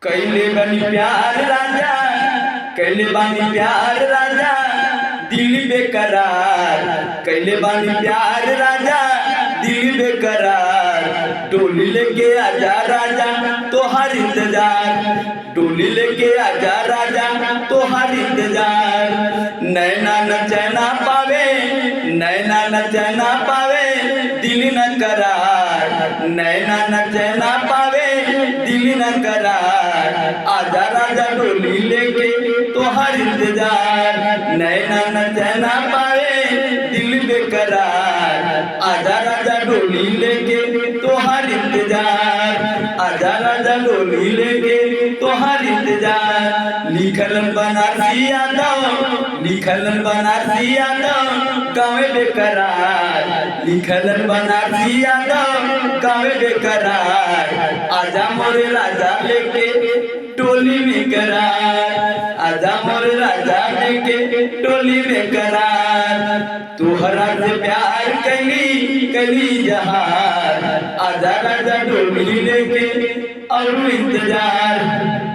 कैले बानी प्यार राजा, कैले बानी प्यार राजा, दिल बेकरार। कैले बानी प्यार राजा, दिल बेकरार। डोली लेके आजा राजा, तोहार इंतजार। डोली लेके आजा राजा, तोहार इंतजार। नैना न चैना पावे, नैना न चैना पावे, दिल न करार। नैना न चैना पावे, दिल न करार। आजा राजा डोली लेके, तोहार इंतजार। नैना न चैना पावे, दिल बेकरार। आजा राजा डोली लेके, तोहार इंतजार। आजा राजा डोली लेके, तोहार इंतजार। लिखल बनारसी यादव, लिखल बनारसी यादव, गाँव बेकरार। लिखल बनारसी यादव, गाँव बेकरार। आजा मोरे राजा लेके, टोली में करार। आजा मोरे राजा लेके, टोली में करार। तोहरा से प्यार कैली कैली जहार। आजा राजा डोली लेके, और इंतजार।